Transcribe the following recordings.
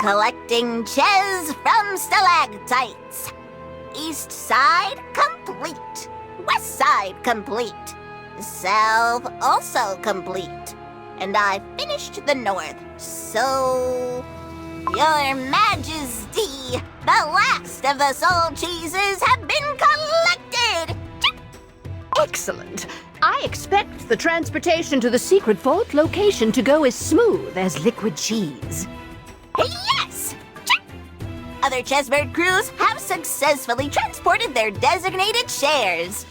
Collecting ches from stalactites. East side complete. West side complete. South also complete. And I finished the north, so... Your Majesty, the last of the soul cheeses have been collected! Excellent. I expect the transportation to the secret vault location to go as smooth as liquid cheese. Yes! Other Chessbird crews have successfully transported their designated shares.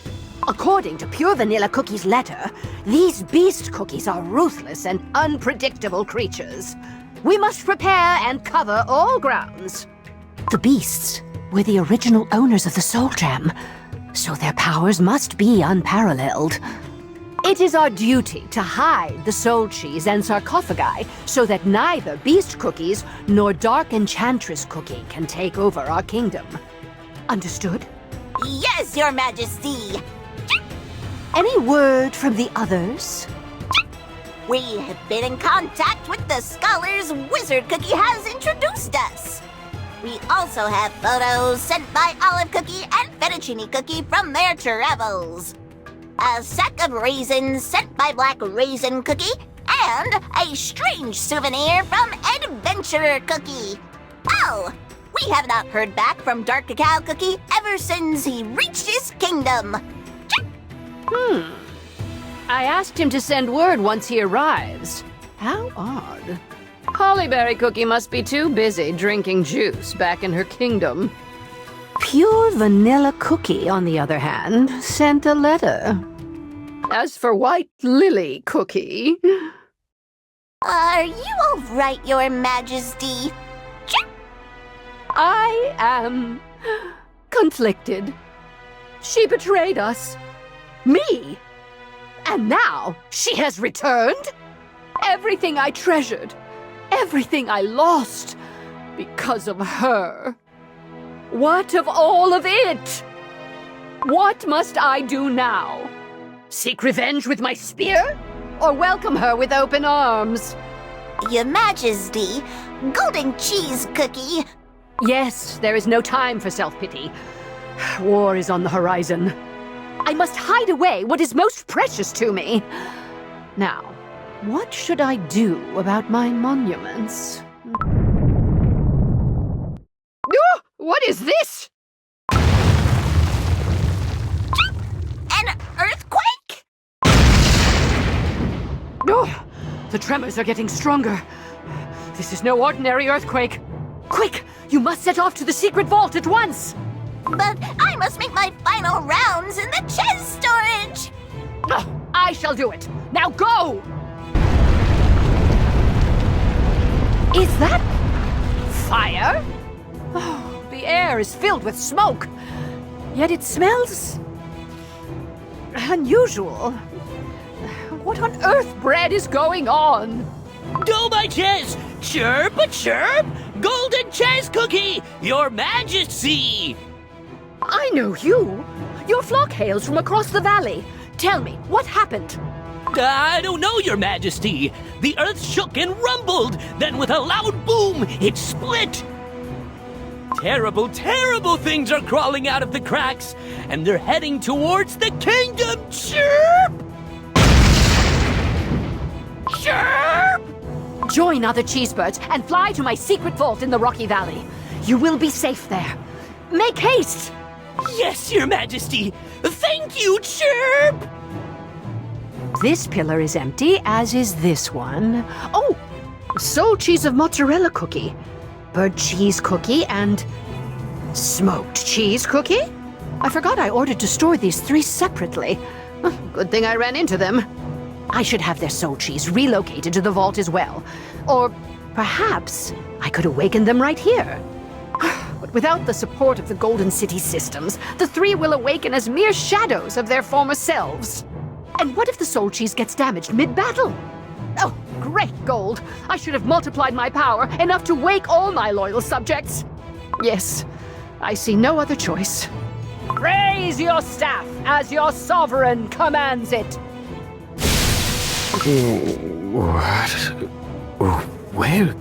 According to Pure Vanilla Cookie's letter, these beast cookies are ruthless and unpredictable creatures. We must prepare and cover all grounds. The beasts were the original owners of the Soul Gem, so their powers must be unparalleled. It is our duty to hide the soul cheese and sarcophagi so that neither beast cookies nor dark enchantress cookie can take over our kingdom. Understood? Yes, Your Majesty! Any word from the others? We have been in contact with the scholars Wizard Cookie has introduced us. We also have photos sent by Olive Cookie and Fettuccine Cookie from their travels. A sack of raisins sent by Black Raisin Cookie, and a strange souvenir from Adventurer Cookie. Oh, we have not heard back from Dark Cacao Cookie ever since he reached his kingdom. I asked him to send word once he arrives. How odd. Hollyberry Cookie must be too busy drinking juice back in her kingdom. Pure Vanilla Cookie, on the other hand, sent a letter. As for White Lily Cookie... Are you all right, Your Majesty? I am... conflicted. She betrayed us. Me! And now she has returned? Everything I treasured, everything I lost, because of her. What of all of it? What must I do now? Seek revenge with my spear? Or welcome her with open arms? Your Majesty, Golden Cheese Cookie. Yes, there is no time for self-pity. War is on the horizon. I must hide away what is most precious to me. Now, what should I do about my monuments? Oh, what is this? An earthquake? Oh, the tremors are getting stronger. This is no ordinary earthquake. Quick, you must set off to the secret vault at once. But I must make my final rounds in the chest storage! Oh, I shall do it! Now go! Is that... fire? Oh, the air is filled with smoke. Yet it smells... unusual. What on earth, bread, is going on? Go my Ches! Chirp a chirp! Golden Ches Cookie! Your Majesty! I know you. Your flock hails from across the valley. Tell me, what happened? I don't know, Your Majesty. The earth shook and rumbled. Then with a loud boom, it split. Terrible, terrible things are crawling out of the cracks, and they're heading towards the kingdom. Chirp! Chirp! Join other cheesebirds and fly to my secret vault in the Rocky Valley. You will be safe there. Make haste! Yes, Your Majesty! Thank you, Chirp! This pillar is empty, as is this one. Oh! Soul cheese of mozzarella cookie, bird cheese cookie, and smoked cheese cookie? I forgot I ordered to store these three separately. Good thing I ran into them. I should have their soul cheese relocated to the vault as well. Or perhaps I could awaken them right here. But without the support of the Golden City systems, the three will awaken as mere shadows of their former selves. And what if the soul cheese gets damaged mid-battle? Oh, great gold! I should have multiplied my power enough to wake all my loyal subjects. Yes, I see no other choice. Raise your staff as your sovereign commands it. What? Where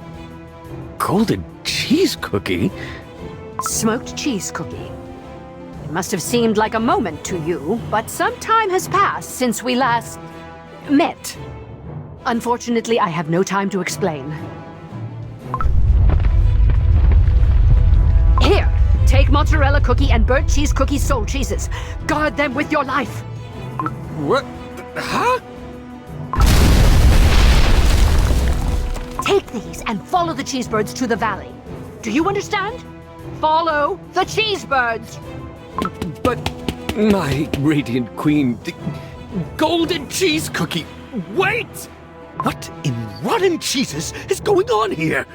golden cheese cookie? Smoked cheese cookie. It must have seemed like a moment to you, but some time has passed since we last met. Unfortunately, I have no time to explain. Here, take mozzarella cookie and burnt cheese cookie soul cheeses. Guard them with your life. What? Huh? Take these and follow the cheesebirds to the valley. Do you understand? Follow the cheesebirds. But my radiant queen, golden cheese cookie. Wait! What in rotten cheeses is going on here?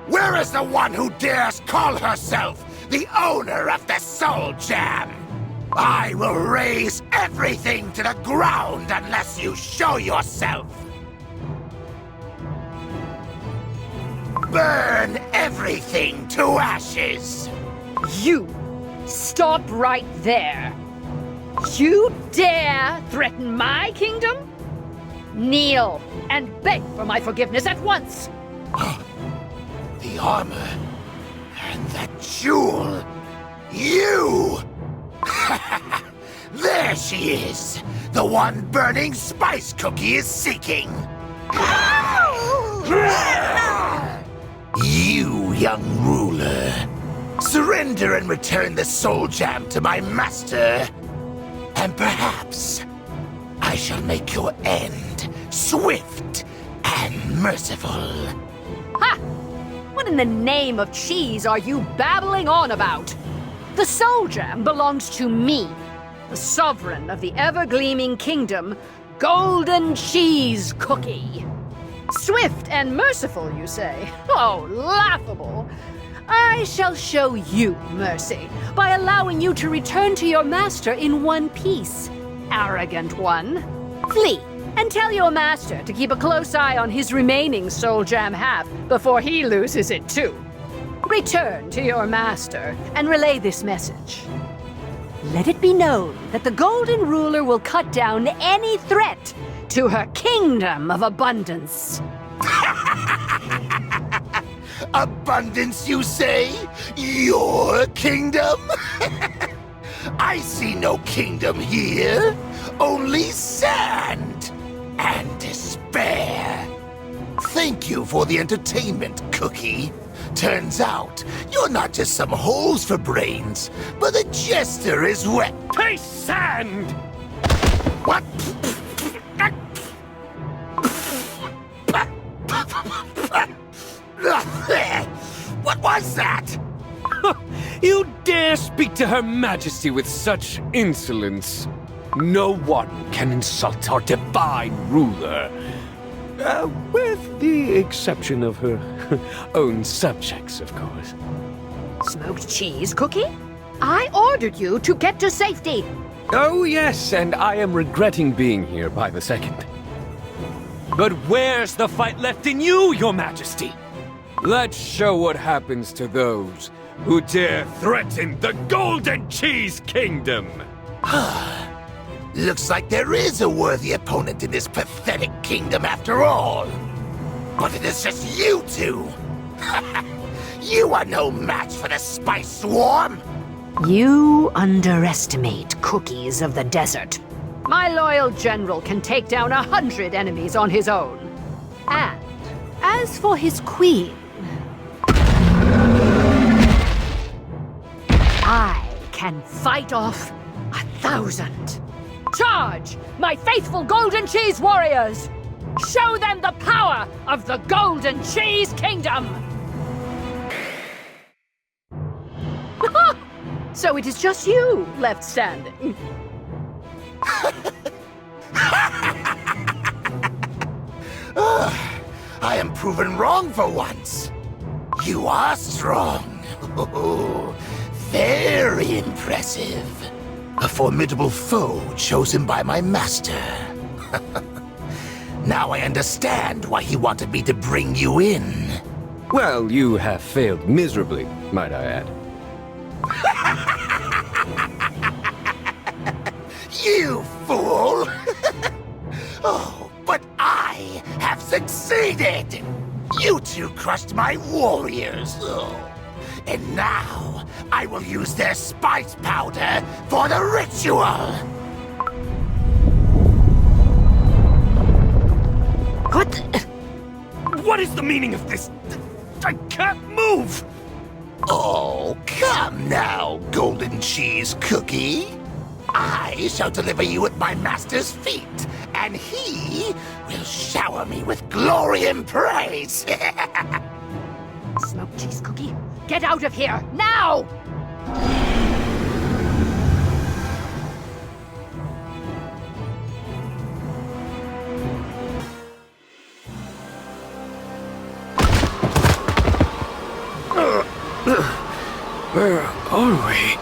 Where is the one who dares call herself the owner of the Soul Jam? I will raze everything to the ground unless you show yourself. Burn everything to ashes. You stop right there. You dare threaten my kingdom? Kneel and beg for my forgiveness at once. The armor and that jewel. You! There she is! The one Burning Spice Cookie is seeking! You, young ruler, surrender and return the Soul Jam to my master. And perhaps I shall make your end swift and merciful. Ha! What in the name of cheese are you babbling on about? The Soul Jam belongs to me, the sovereign of the ever-gleaming kingdom, Golden Cheese Cookie. Swift and merciful, you say? Oh, laughable. I shall show you mercy by allowing you to return to your master in one piece. Arrogant one. Flee and tell your master to keep a close eye on his remaining Soul Jam half before he loses it too. Return to your master and relay this message. Let it be known that the Golden Ruler will cut down any threat to her kingdom of abundance. Abundance, you say? Your kingdom? I see no kingdom here. Only sand and despair. Thank you for the entertainment, Cookie. Turns out, you're not just some holes for brains, but the jester is wet. Taste sand! What? What was that? You dare speak to Her Majesty with such insolence? No one can insult our divine ruler. With the exception of her own subjects, of course. Smoked cheese cookie? I ordered you to get to safety. Oh, yes, and I am regretting being here by the second. But where's the fight left in you, Your Majesty? Let's show what happens to those who dare threaten the Golden Cheese Kingdom. Looks like there is a worthy opponent in this pathetic kingdom after all. But it is just you two. You are no match for the Spice Swarm. You underestimate Cookies of the Desert. My loyal general can take down 100 enemies on his own. And as for his queen, I can fight off 1,000. Charge, my faithful Golden Cheese warriors! Show them the power of the Golden Cheese Kingdom! So it is just you left standing. I am proven wrong for once. You are strong. Very impressive. A formidable foe chosen by my master. Now I understand why he wanted me to bring you in. Well, you have failed miserably, might I add. You fool! Oh, but I have succeeded! You two crushed my warriors. And now, I will use their spice powder for the ritual! What? What is the meaning of this? I can't move! Oh, come now, golden cheese cookie. I shall deliver you at my master's feet, and he will shower me with glory and praise. Smoked cheese cookie, get out of here, now! Where are we?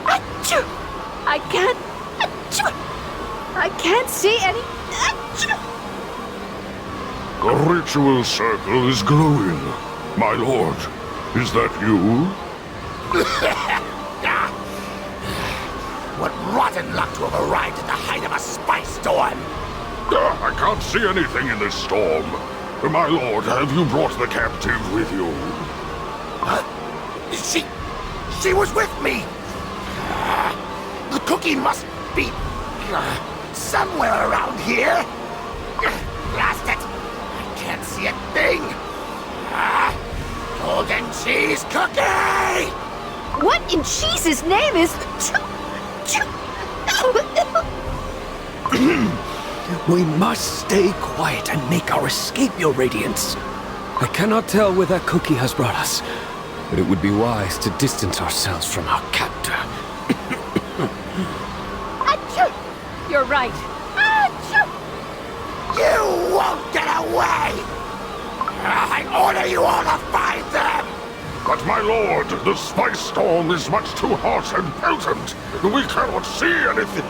Achoo! I can't see any. Achoo! The ritual circle is glowing. My lord, is that you? What rotten luck to have arrived at the height of a spice storm! I can't see anything in this storm. My lord, have you brought the captive with you? She was with me! The cookie must be somewhere around here. Blast it! I can't see a thing. Golden cheese cookie! What in cheese's name is? We must stay quiet and make our escape, your radiance. I cannot tell where that cookie has brought us, but it would be wise to distance ourselves from our captor. Achoo! You're right. Achoo! You won't get away! I order you all to find them! But my lord, the spice storm is much too hot and potent. We cannot see anything.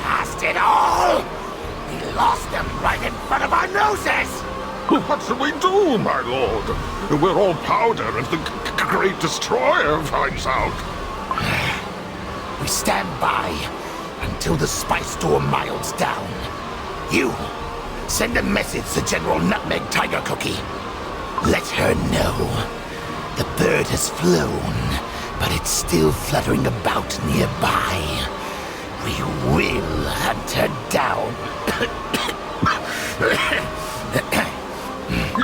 Past it all! We lost them right in front of our noses! What shall we do, my lord? We're all powder if the Great Destroyer finds out. We stand by until the spice storm miles down. You, send a message to General Nutmeg Tiger Cookie. Let her know. The bird has flown, but it's still fluttering about nearby. We will hunt her down.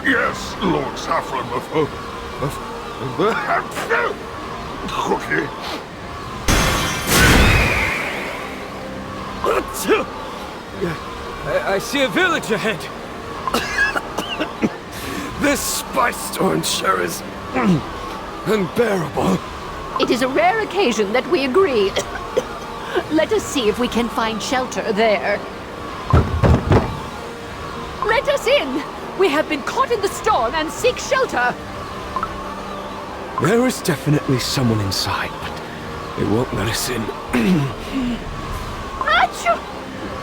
Yes, Lord Saffron of Cookie. I see a village ahead. This spice storm sure is unbearable. It is a rare occasion that we agree. Let us see if we can find shelter there. Let us in! We have been caught in the storm and seek shelter! There is definitely someone inside, but it won't let us in. Achoo!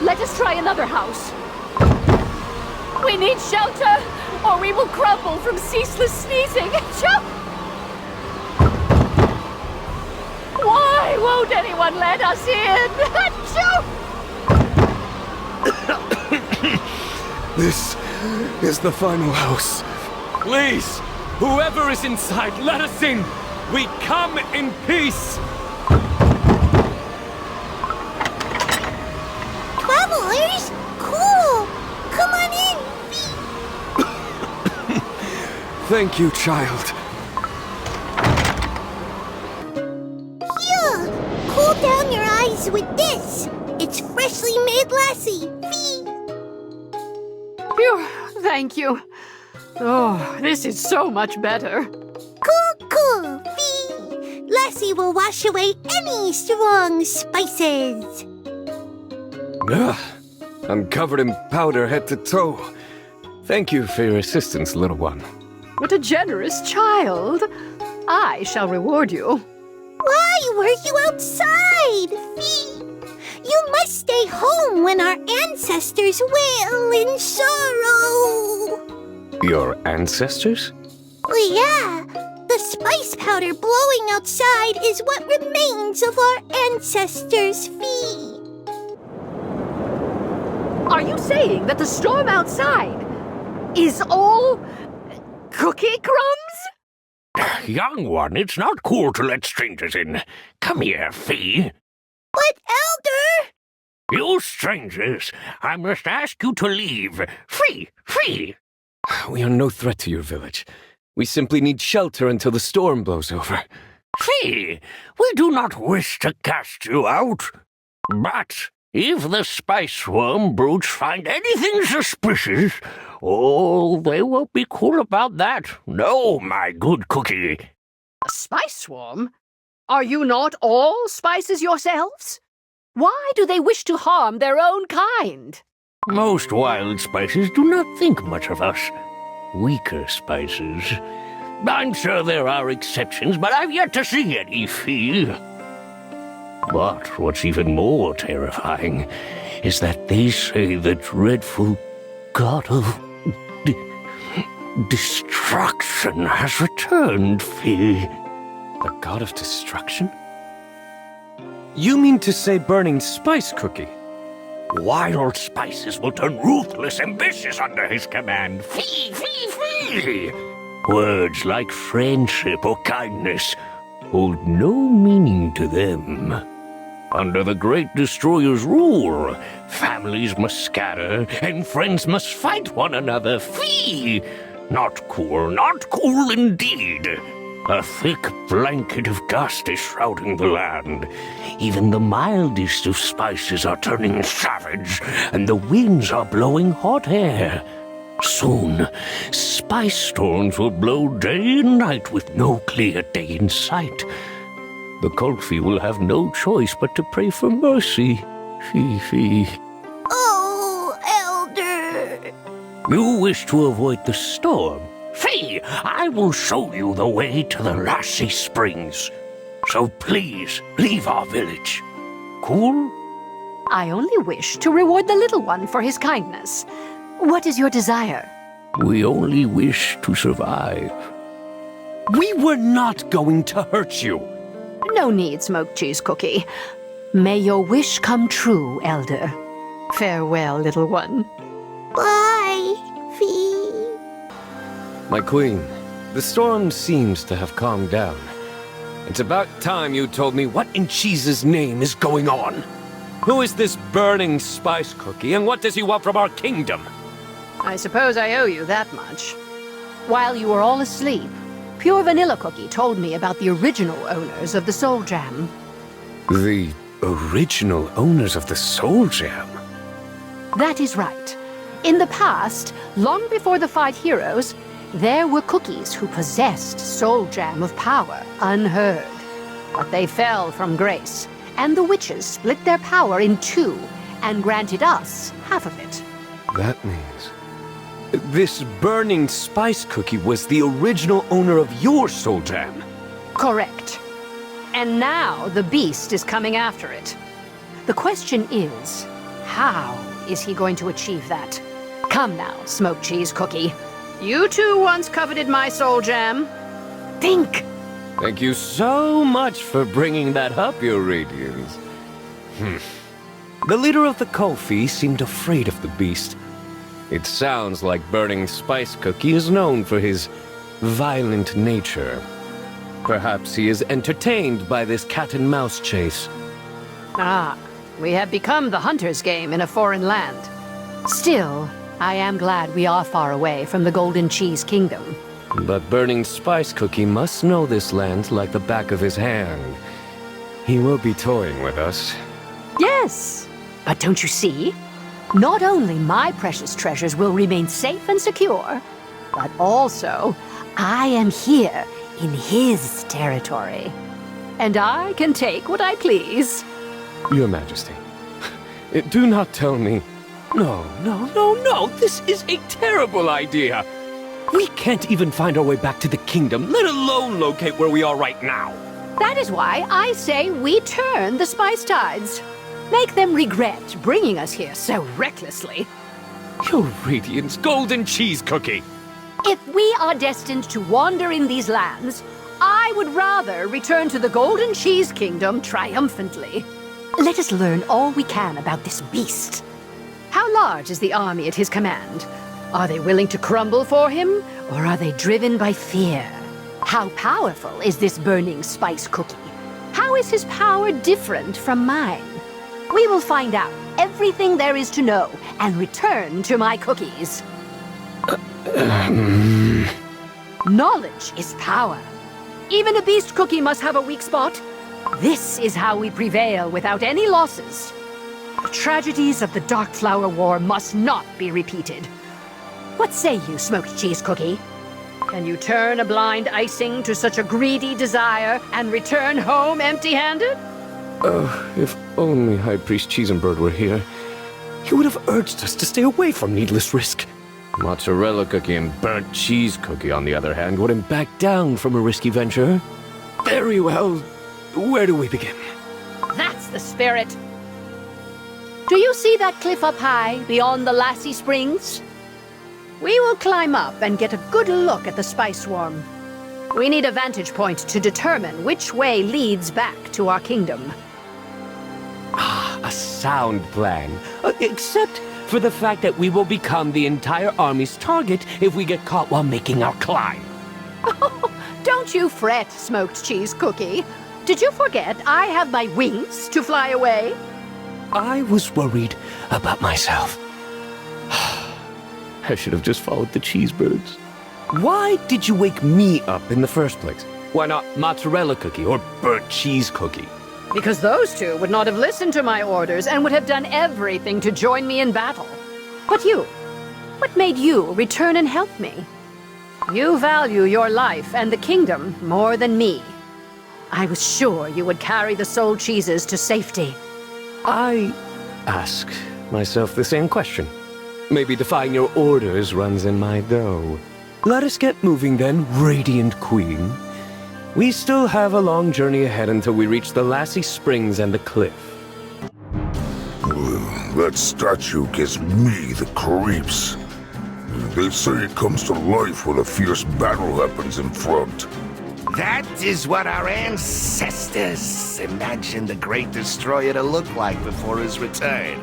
Let us try another house. We need shelter, or we will crumble from ceaseless sneezing. Achoo! Why won't anyone let us in? Achoo! This is the final house. Please, whoever is inside, let us in. We come in peace. Travelers? Cool! Come on in! Thank you, child. Here! Cool down your eyes with this! It's freshly made lassi! Fee! Phew, thank you. Oh, this is so much better. Cool! Fee! Lassi will wash away any strong spices! Ugh, I'm covered in powder head to toe. Thank you for your assistance, little one. What a generous child. I shall reward you. Why were you outside, Fee? You must stay home when our ancestors wail in sorrow. Your ancestors? Well, yeah. The spice powder blowing outside is what remains of our ancestors, Fee. Are you saying that the storm outside is all cookie crumbs? Young one, it's not cool to let strangers in. Come here, Fee. But, Elder! You strangers, I must ask you to leave. Free! Free! We are no threat to your village. We simply need shelter until the storm blows over. Fee, we do not wish to cast you out. But if the spice swarm brutes find anything suspicious, oh, they won't be cool about that. No, my good cookie. A spice swarm? Are you not all spices yourselves? Why do they wish to harm their own kind? Most wild spices do not think much of us. Weaker spices. I'm sure there are exceptions, but I've yet to see any, Fee. But what's even more terrifying is that they say the dreadful god of destruction has returned, Fee. The god of destruction? You mean to say burning spice cookie? Wild spices will turn ruthless and vicious under his command. Fee, fee, fee! Words like friendship or kindness hold no meaning to them. Under the Great Destroyer's rule, families must scatter and friends must fight one another. Fee! Not cool indeed. A thick blanket of dust is shrouding the land. Even the mildest of spices are turning savage, and the winds are blowing hot air. Soon, spice storms will blow day and night with no clear day in sight. The Kulfi will have no choice but to pray for mercy. Fee. Oh, Elder! You wish to avoid the storm? Fee, I will show you the way to the Lassi Springs. So please, leave our village. Cool? I only wish to reward the little one for his kindness. What is your desire? We only wish to survive. We were not going to hurt you. No need, smoked cheese cookie. May your wish come true, Elder. Farewell, little one. Bye, Fee. My queen, the storm seems to have calmed down. It's about time you told me what in cheese's name is going on. Who is this burning spice cookie, and what does he want from our kingdom? I suppose I owe you that much. While you were all asleep, Pure Vanilla Cookie told me about the original owners of the Soul Jam. The original owners of the Soul Jam? That is right. In the past, long before the 5 heroes, there were cookies who possessed Soul Jam of power unheard. But they fell from grace, and the witches split their power in 2 and granted us half of it. That means this burning spice cookie was the original owner of your Soul Jam. Correct. And now the beast is coming after it. The question is, how is he going to achieve that? Come now, smoked cheese cookie. You too once coveted my Soul Jam. Think! Thank you so much for bringing that up, Your Radiance. The leader of the Kulfi seemed afraid of the beast. It sounds like Burning Spice Cookie is known for his violent nature. Perhaps he is entertained by this cat-and-mouse chase. Ah, we have become the hunter's game in a foreign land. Still, I am glad we are far away from the Golden Cheese Kingdom. But Burning Spice Cookie must know this land like the back of his hand. He will be toying with us. Yes, but don't you see? Not only my precious treasures will remain safe and secure, but also I am here in his territory. And I can take what I please. Your Majesty, do not tell me. No, this is a terrible idea. We can't even find our way back to the kingdom, let alone locate where we are right now. That is why I say we turn the spice tides. Make them regret bringing us here so recklessly. Your Radiance Golden Cheese Cookie! If we are destined to wander in these lands, I would rather return to the Golden Cheese Kingdom triumphantly. Let us learn all we can about this beast. How large is the army at his command? Are they willing to crumble for him, or are they driven by fear? How powerful is this burning spice cookie? How is his power different from mine? We will find out everything there is to know and return to my cookies. Knowledge is power. Even a beast cookie must have a weak spot. This is how we prevail without any losses. The tragedies of the Dark Flower War must not be repeated. What say you, smoked cheese cookie? Can you turn a blind icing to such a greedy desire and return home empty-handed? Oh, if only High Priest Cheese and Bird were here. He would have urged us to stay away from needless risk. Mozzarella cookie and burnt cheese cookie, on the other hand, wouldn't back down from a risky venture. Very well. Where do we begin? That's the spirit. Do you see that cliff up high, beyond the Lassi Springs? We will climb up and get a good look at the spice swarm. We need a vantage point to determine which way leads back to our kingdom. A sound plan. Except for the fact that we will become the entire army's target if we get caught while making our climb. Don't you fret, smoked cheese cookie. Did you forget I have my wings to fly away? I was worried about myself. I should have just followed the cheesebirds. Why did you wake me up in the first place? Why not mozzarella cookie or burnt cheese cookie? Because those two would not have listened to my orders and would have done everything to join me in battle. But you, what made you return and help me? You value your life and the kingdom more than me. I was sure you would carry the soul cheeses to safety. I ask myself the same question. Maybe defying your orders runs in my dough. Let us get moving then, Radiant Queen. We still have a long journey ahead until we reach the Lassi Springs and the cliff. That statue gives me the creeps. They say it comes to life when a fierce battle happens in front. That is what our ancestors imagined the Great Destroyer to look like before his return.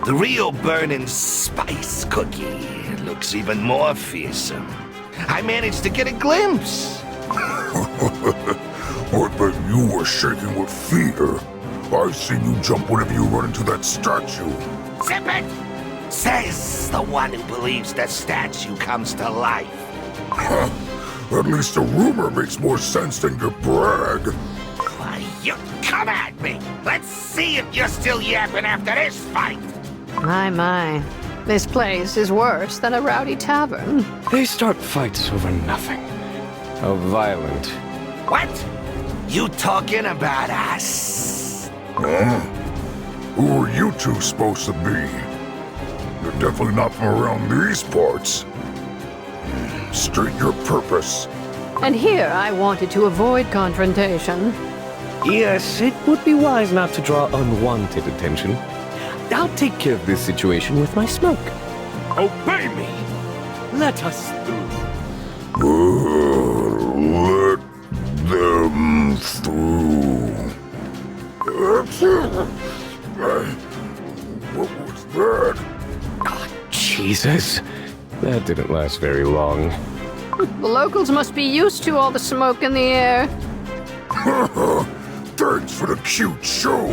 The real burning spice cookie looks even more fearsome. I managed to get a glimpse. I bet you were shaking with fear. I've seen you jump whenever you run into that statue. Zip it! Says the one who believes the statue comes to life. At least a rumor makes more sense than your brag. Why, you come at me! Let's see if you're still yapping after this fight! My. This place is worse than a rowdy tavern. They start fights over nothing. How violent. What? You talking about us? Huh? Who are you two supposed to be? You're definitely not from around these parts. State your purpose. And here I wanted to avoid confrontation. Yes, it would be wise not to draw unwanted attention. I'll take care of this situation with my smoke. Obey me! Let us through. Let them through. What was that? Jesus. That didn't last very long. The locals must be used to all the smoke in the air. Thanks for the cute show.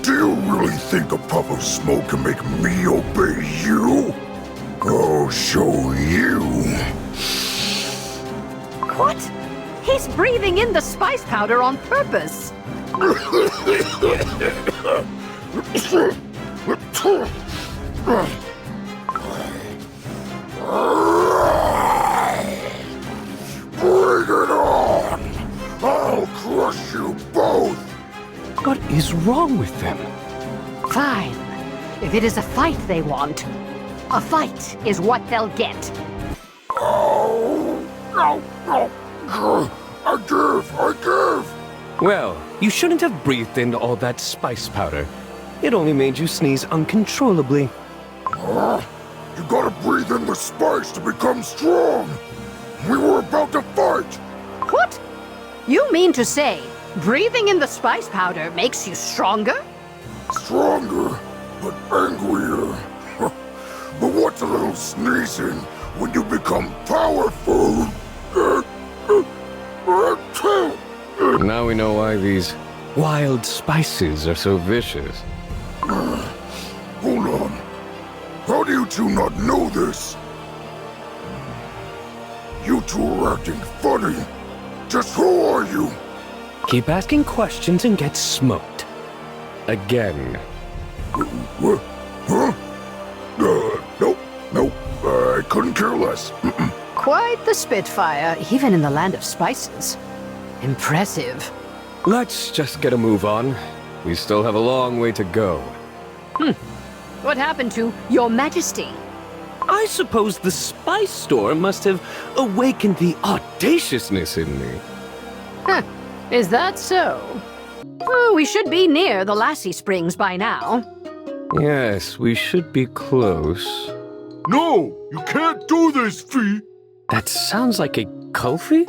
Do you really think a puff of smoke can make me obey you? I'll show you. What? He's breathing in the spice powder on purpose. Bring it on! I'll crush you both! What is wrong with them? Fine. If it is a fight they want, a fight is what they'll get. Oh, no. I give! Well, you shouldn't have breathed in all that spice powder. It only made you sneeze uncontrollably. You gotta breathe in the spice to become strong! We were about to fight! What? You mean to say breathing in the spice powder makes you stronger? Stronger, but angrier. little sneezing when you become powerful. Now we know why these wild spices are so vicious. Hold on. How do you two not know this? You two are acting funny. Just who are you? Keep asking questions and get smoked. Again. What? Huh? Nope. I couldn't care less. Quite the spitfire, even in the land of spices. Impressive. Let's just get a move on. We still have a long way to go. What happened to Your Majesty? I suppose the spice storm must have awakened the audaciousness in me. Is that so? Oh, we should be near the Lassi Springs by now. Yes, we should be close. No, you can't do this, Fee. That sounds like a Kulfi?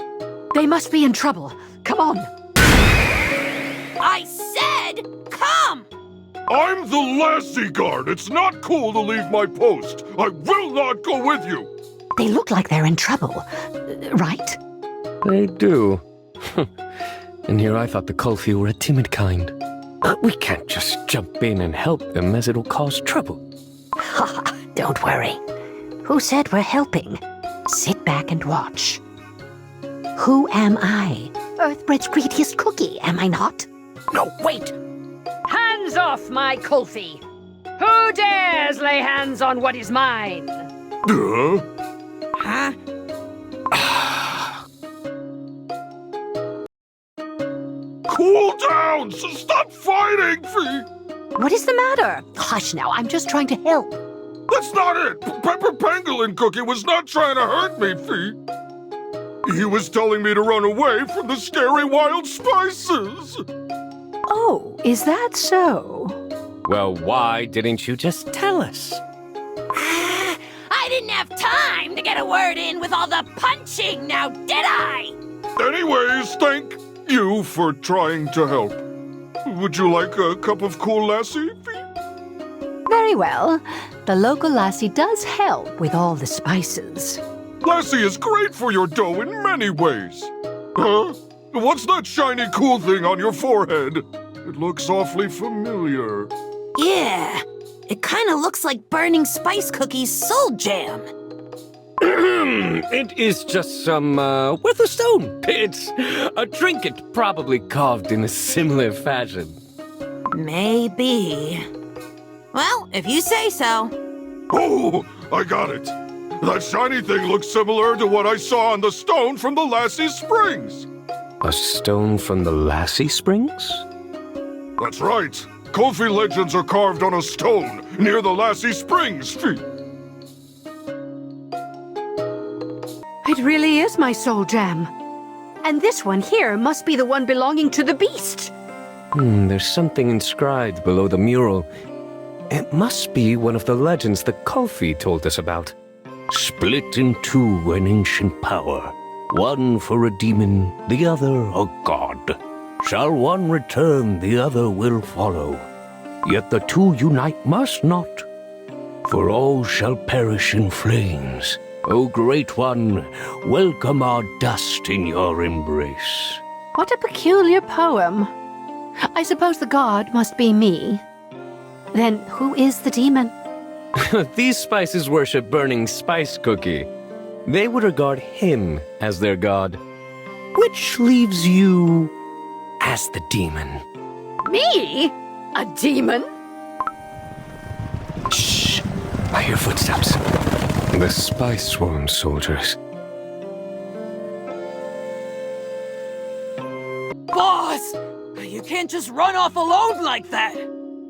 They must be in trouble. Come on. I said, come! I'm the Lassi guard. It's not cool to leave my post. I will not go with you. They look like they're in trouble, right? They do. And here I thought the Kulfi were a timid kind. But we can't just jump in and help them, as it'll cause trouble. Don't worry. Who said we're helping? Sit back and watch. Who am I? Earthbread's greediest cookie, am I not? No, wait! Hands off my Kulfi! Who dares lay hands on what is mine? Huh? Cool down! So stop fighting, Fee! What is the matter? Hush now, I'm just trying to help. That's not it! Pepper Pangolin Cookie was not trying to hurt me, Fee. He was telling me to run away from the scary wild spices. Oh, is that so? Well, why didn't you just tell us? I didn't have time to get a word in with all the punching, now did I? Anyways, thank you for trying to help. Would you like a cup of cool lassi, Fee? Very well. The local lassi does help with all the spices. Lassi is great for your dough in many ways. Huh? What's that shiny cool thing on your forehead? It looks awfully familiar. Yeah, it kind of looks like burning spice cookies soul jam. It is just some, worth a stone. It's a trinket probably carved in a similar fashion. Maybe. Well, if you say so. Oh, I got it. That shiny thing looks similar to what I saw on the stone from the Lassi Springs. A stone from the Lassi Springs? That's right. Kulfi legends are carved on a stone near the Lassi Springs, Fee. It really is my soul gem. And this one here must be the one belonging to the beast. There's something inscribed below the mural. It must be one of the legends the Kulfi told us about. Split in two an ancient power. One for a demon, the other a god. Shall one return, the other will follow. Yet the two unite must not, for all shall perish in flames. O Great One, welcome our dust in your embrace. What a peculiar poem. I suppose the god must be me. Then who is the demon? These spices worship Burning Spice Cookie. They would regard him as their god. Which leaves you as the demon. Me? A demon? Shh! I hear footsteps. The Spice Swarm soldiers. Boss! You can't just run off alone like that!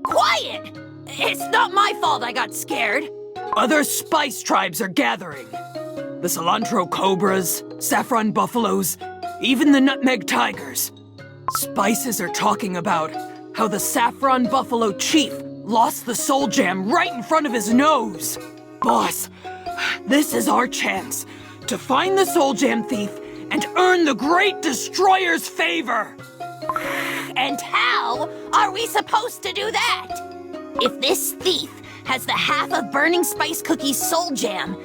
Quiet! It's not my fault I got scared. Other spice tribes are gathering. The cilantro cobras, saffron buffaloes, even the nutmeg tigers. Spices are talking about how the saffron buffalo chief lost the soul gem right in front of his nose. Boss, this is our chance to find the soul gem thief and earn the great destroyer's favor. And how are we supposed to do that? If this thief has the half of Burning Spice Cookie's soul jam.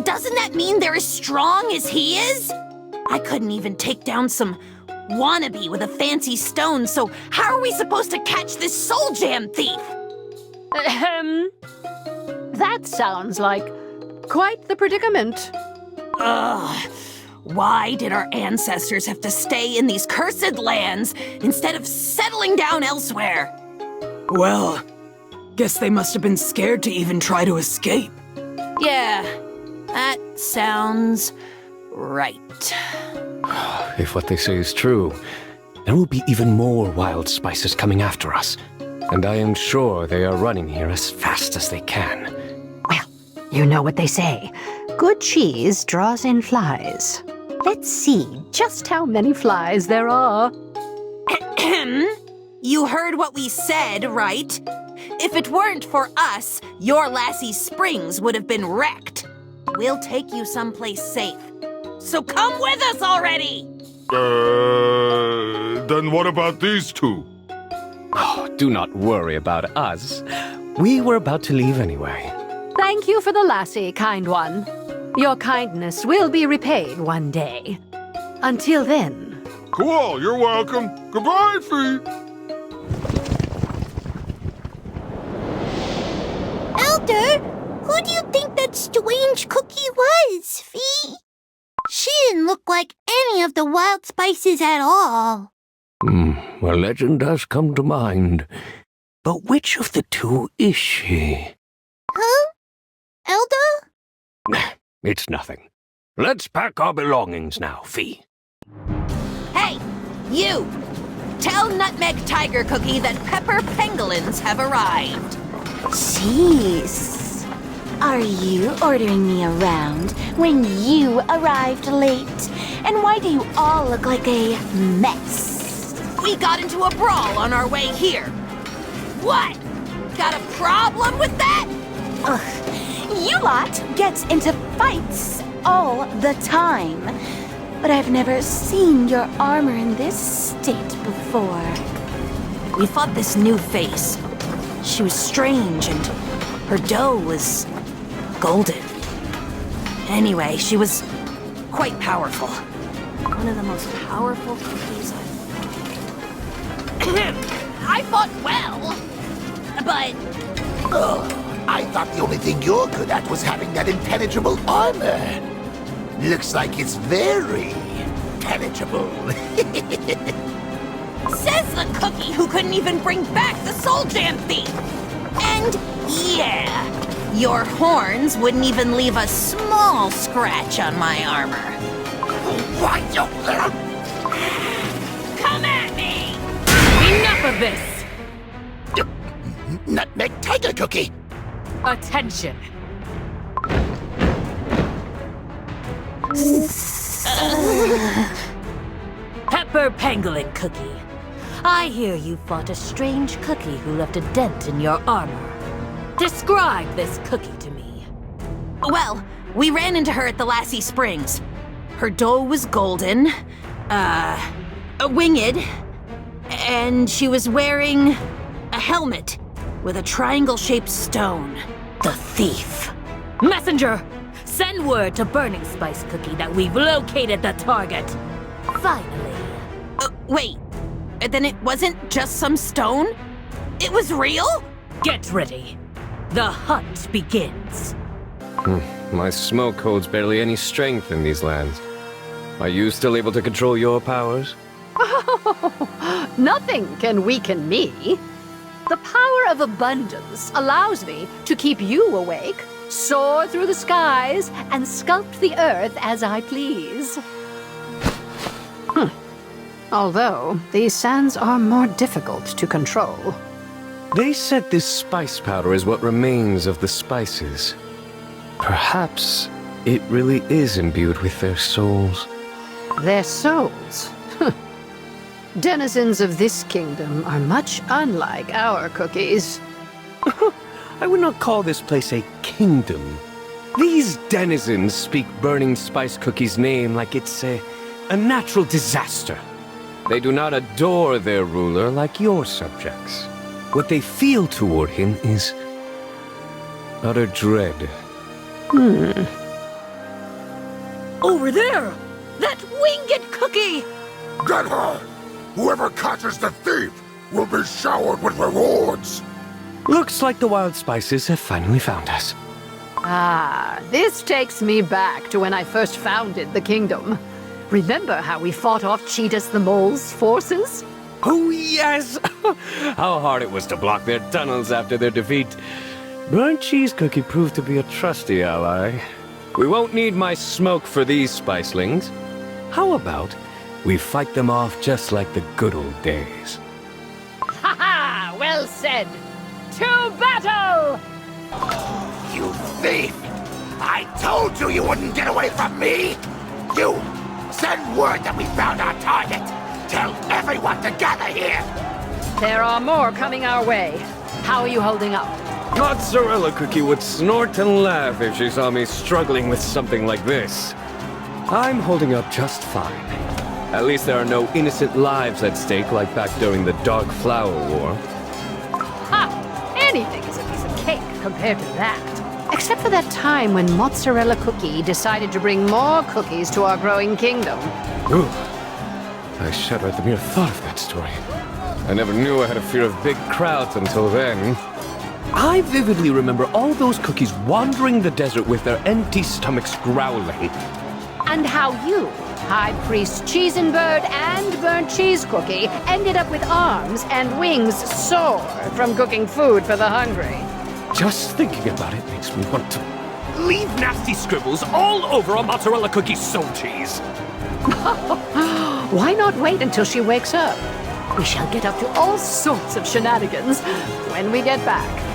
Doesn't that mean they're as strong as he is? I couldn't even take down some wannabe with a fancy stone, so how are we supposed to catch this soul jam thief? That sounds like quite the predicament. Ugh. Why did our ancestors have to stay in these cursed lands instead of settling down elsewhere? Well, guess they must have been scared to even try to escape. Yeah, that sounds right. If what they say is true, there will be even more wild spices coming after us. And I am sure they are running here as fast as they can. Well, you know what they say. Good cheese draws in flies. Let's see just how many flies there are. You heard what we said, right? If it weren't for us, your Lassi Springs would have been wrecked. We'll take you someplace safe. So come with us already! Then what about these two? Oh, do not worry about us. We were about to leave anyway. Thank you for the lassie, kind one. Your kindness will be repaid one day. Until then. Cool, you're welcome. Goodbye, Fee. Elder, who do you think that strange cookie was, Fee? She didn't look like any of the wild spices at all. A legend does come to mind. But which of the two is she? Huh? Elder? It's nothing. Let's pack our belongings now, Fee. Hey, you! Tell Nutmeg Tiger Cookie that pepper pangolins have arrived. Jeez. Are you ordering me around when you arrived late? And why do you all look like a mess? We got into a brawl on our way here. What? Got a problem with that? Ugh, you lot get into fights all the time. But I've never seen your armor in this state before. We fought this new face. She was strange and her dough was golden. Anyway, she was quite powerful. One of the most powerful cookies I fought well, but... Ugh, I thought the only thing you're good at was having that impenetrable armor. Looks like it's very penetrable. Says the cookie who couldn't even bring back the soul jam thief. And yeah, your horns wouldn't even leave a small scratch on my armor. Why, you little... Come at me! Enough of this! Nutmeg Tiger Cookie! Attention! Pepper Pangolin Cookie. I hear you fought a strange cookie who left a dent in your armor. Describe this cookie to me. Well, we ran into her at the Lassi Springs. Her dough was golden, winged, and she was wearing a helmet with a triangle-shaped stone. The thief. Messenger, send word to Burning Spice Cookie that we've located the target. Finally. Wait, then it wasn't just some stone? It was real? Get ready. The hunt begins. My smoke holds barely any strength in these lands. Are you still able to control your powers? Nothing can weaken me. The power of abundance allows me to keep you awake, soar through the skies, and sculpt the earth as I please. Although, these sands are more difficult to control. They said this spice powder is what remains of the spices. Perhaps it really is imbued with their souls. Their souls? Denizens of this kingdom are much unlike our cookies. I would not call this place a kingdom. These denizens speak Burning Spice Cookie's name like it's a natural disaster. They do not adore their ruler like your subjects. What they feel toward him is utter dread. Over there! That winged cookie! Get her! Whoever catches the thief will be showered with rewards! Looks like the wild spices have finally found us. Ah, this takes me back to when I first founded the kingdom. Remember how we fought off Cheetahs the Mole's forces? Oh, yes! How hard it was to block their tunnels after their defeat. Burnt cheese cookie proved to be a trusty ally. We won't need my smoke for these spicelings. How about we fight them off just like the good old days? Ha ha! Well said! To battle! You thief! I told you you wouldn't get away from me! You! Send word that we found our target! Tell everyone to gather here! There are more coming our way. How are you holding up? Mozzarella Cookie would snort and laugh if she saw me struggling with something like this. I'm holding up just fine. At least there are no innocent lives at stake like back during the Dark Flower War. Ha! Anything is a piece of cake compared to that. Except for that time when Mozzarella Cookie decided to bring more cookies to our growing kingdom. Ooh, I shudder at the mere thought of that story. I never knew I had a fear of big crowds until then. I vividly remember all those cookies wandering the desert with their empty stomachs growling. And how you, High Priest Cheese and Bird and Burnt Cheese Cookie, ended up with arms and wings sore from cooking food for the hungry. Just thinking about it makes me want to leave nasty scribbles all over a mozzarella cookie soul cheese. Why not wait until she wakes up? We shall get up to all sorts of shenanigans when we get back.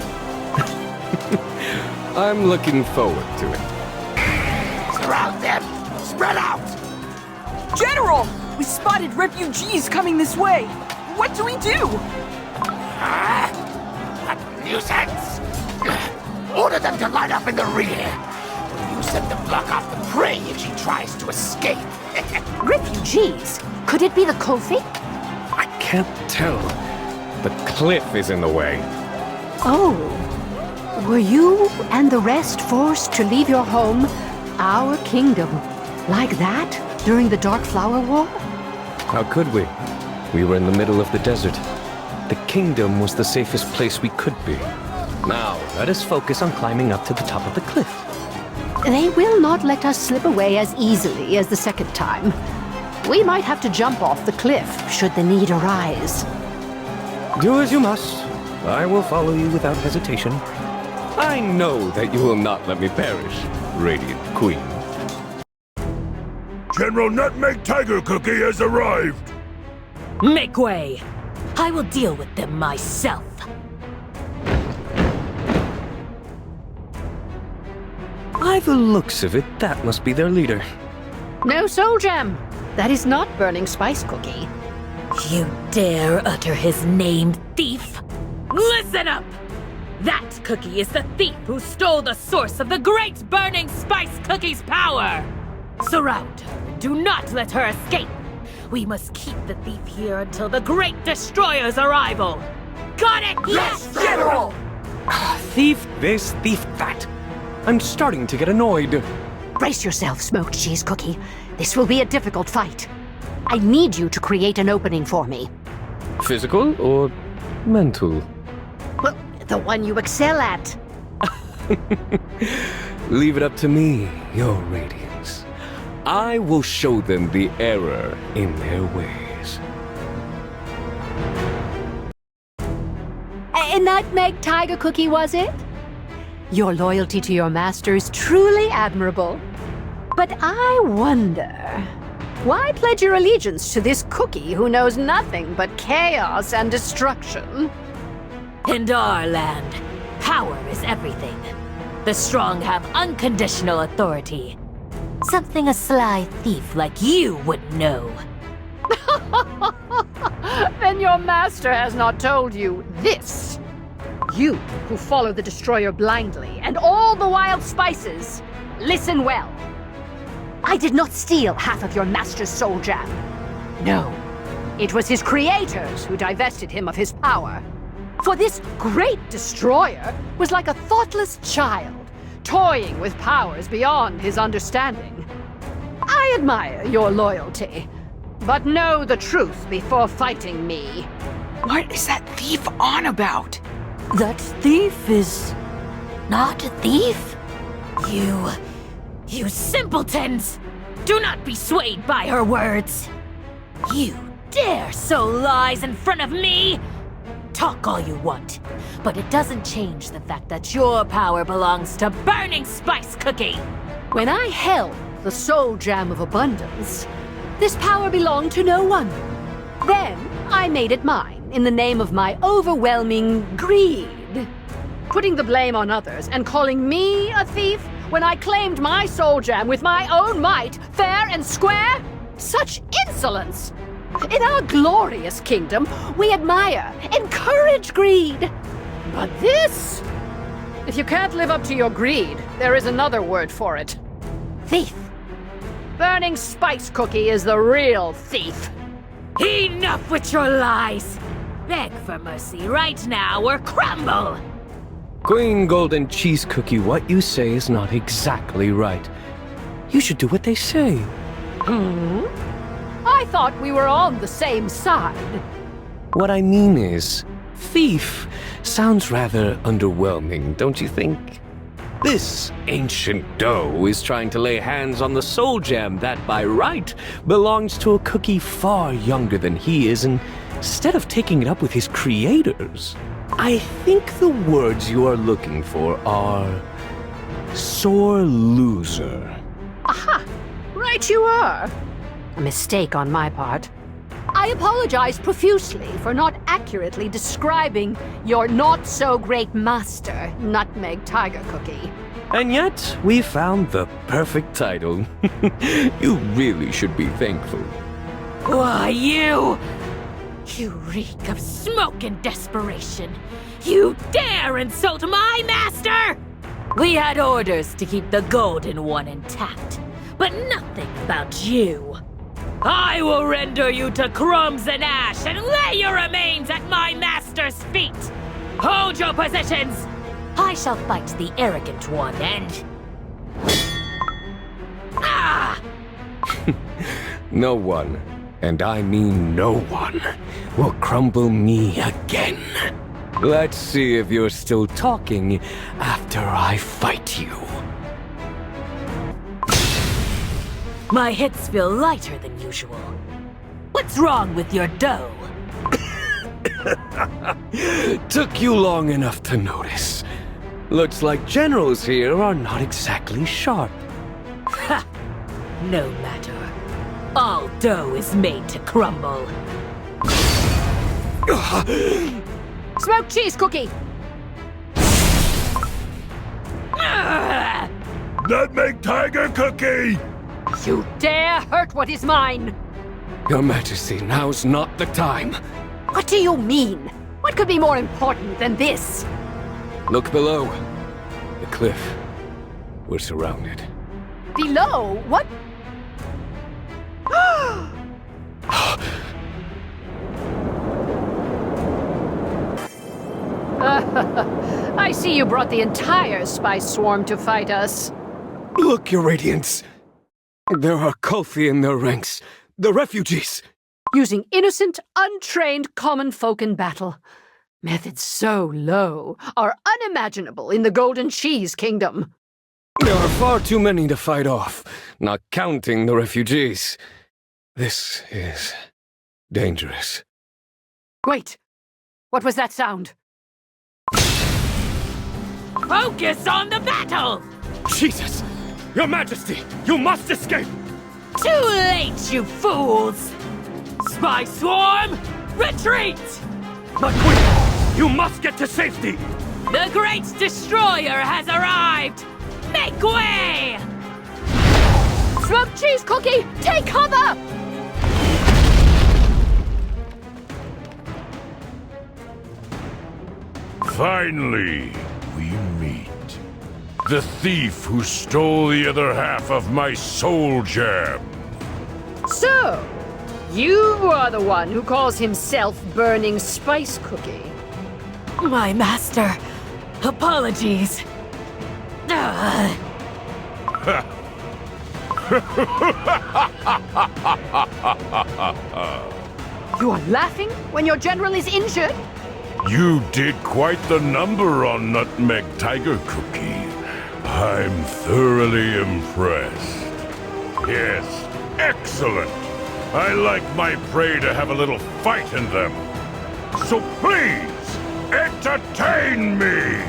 I'm looking forward to it. Surround them! Spread out! General! We spotted refugees coming this way. What do we do? What nuisance! Order them to line up in the rear. We'll use them to block off the prey if she tries to escape. Refugees? Could it be the Kulfi? I can't tell. The cliff is in the way. Oh. Were you and the rest forced to leave your home, our kingdom, like that during the Dark Flower War? How could we? We were in the middle of the desert. The kingdom was the safest place we could be. Now, let us focus on climbing up to the top of the cliff. They will not let us slip away as easily as the second time. We might have to jump off the cliff should the need arise. Do as you must. I will follow you without hesitation. I know that you will not let me perish, Radiant Queen. General Nutmeg Tiger Cookie has arrived! Make way! I will deal with them myself. By the looks of it, that must be their leader. No soul gem. That is not Burning Spice Cookie. You dare utter his name, thief? Listen up! That cookie is the thief who stole the source of the great Burning Spice Cookie's power! Surround her and do not let her escape! We must keep the thief here until the Great Destroyer's arrival! Got it? Yes, General! Thief this, thief that. I'm starting to get annoyed. Brace yourself, Smoked Cheese Cookie. This will be a difficult fight. I need you to create an opening for me. Physical or mental? Well, the one you excel at. Leave it up to me, your radiance. I will show them the error in their ways. A Nutmeg Tiger Cookie, was it? Your loyalty to your master is truly admirable. But I wonder, why pledge your allegiance to this cookie who knows nothing but chaos and destruction? In our land, power is everything. The strong have unconditional authority. Something a sly thief like you would know. Then your master has not told you this. You, who follow the Destroyer blindly, and all the wild spices, listen well. I did not steal half of your master's soul jam. No, it was his creators who divested him of his power. For this great destroyer was like a thoughtless child, toying with powers beyond his understanding. I admire your loyalty, but know the truth before fighting me. What is that thief on about? That thief is not a thief? You simpletons! Do not be swayed by her words. You dare sow lies in front of me? Talk all you want, but it doesn't change the fact that your power belongs to Burning Spice Cookie. When I held the soul gem of abundance, this power belonged to no one. Then I made it mine in the name of my overwhelming greed. Putting the blame on others and calling me a thief when I claimed my soul gem with my own might, fair and square? Such insolence! In our glorious kingdom, we admire, encourage greed. But this? If you can't live up to your greed, there is another word for it. Thief. Burning Spice Cookie is the real thief. Enough with your lies! Beg for mercy right now or crumble! Queen Golden Cheese Cookie, what you say is not exactly right. You should do what they say. I thought we were on the same side. What I mean is, thief sounds rather underwhelming, don't you think? This ancient dough is trying to lay hands on the soul gem that, by right, belongs to a cookie far younger than he is, and instead of taking it up with his creators, I think the words you are looking for are sore loser. Aha! Right you are. A mistake on my part. I apologize profusely for not accurately describing your not-so-great master, Nutmeg Tiger Cookie. And yet, we found the perfect title. You really should be thankful. Why, you reek of smoke and desperation. You dare insult my master! We had orders to keep the golden one intact, but nothing about you. I will render you to crumbs and ash and lay your remains at my master's feet! Hold your positions! I shall fight the arrogant one and... Ah! No one, and I mean no one, will crumble me again. Let's see if you're still talking after I fight you. My hits feel lighter than usual. What's wrong with your dough? Took you long enough to notice. Looks like generals here are not exactly sharp. Ha! No matter. All dough is made to crumble. Smoked cheese cookie! Ah! Nutmeg Tiger Cookie! You dare hurt what is mine! Your Majesty, now's not the time. What do you mean? What could be more important than this? Look below. The cliff. We're surrounded. Below? What? I see you brought the entire spice swarm to fight us. Look, Your Radiance. There are Kulfi in their ranks. The refugees. Using innocent, untrained common folk in battle. Methods so low are unimaginable in the Golden Cheese Kingdom. There are far too many to fight off, not counting the refugees. This is dangerous. Wait, what was that sound? Focus on the battle! Jesus! Your Majesty, you must escape! Too late, you fools! Spy Swarm, retreat! Not quick! You must get to safety! The Great Destroyer has arrived! Make way! Smoked cheese cookie, take cover! Finally, we meet. The thief who stole the other half of my soul gem. So, you are the one who calls himself Burning Spice Cookie. My master. Apologies. You are laughing when your general is injured? You did quite the number on Nutmeg Tiger Cookie. I'm thoroughly impressed. Yes, excellent. I like my prey to have a little fight in them. So please, entertain me!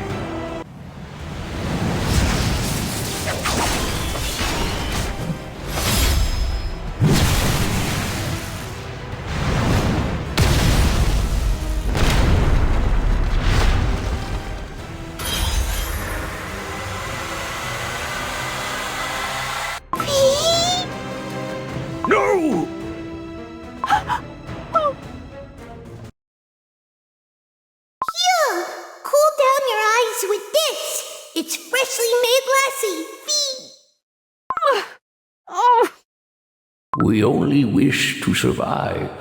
No! Here, cool down your eyes with this. It's freshly made lassi. Fee. Oh, We only wish to survive.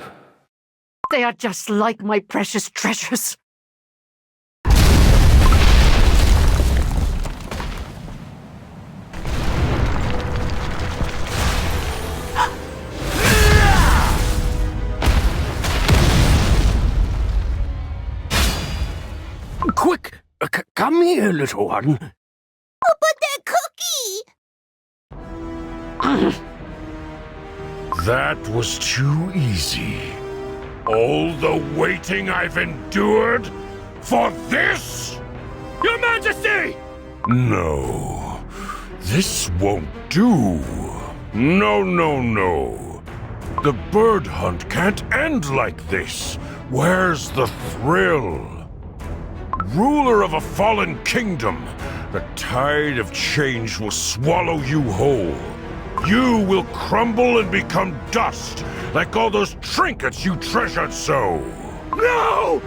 they are just like my precious treasures. Quick! Come here, little one. But that cookie! That was too easy. All the waiting I've endured for this? Your Majesty! No, this won't do. No, no, no. The bird hunt can't end like this. Where's the thrill? Ruler of a fallen kingdom, the tide of change will swallow you whole. You will crumble and become dust, like all those trinkets you treasured so. No!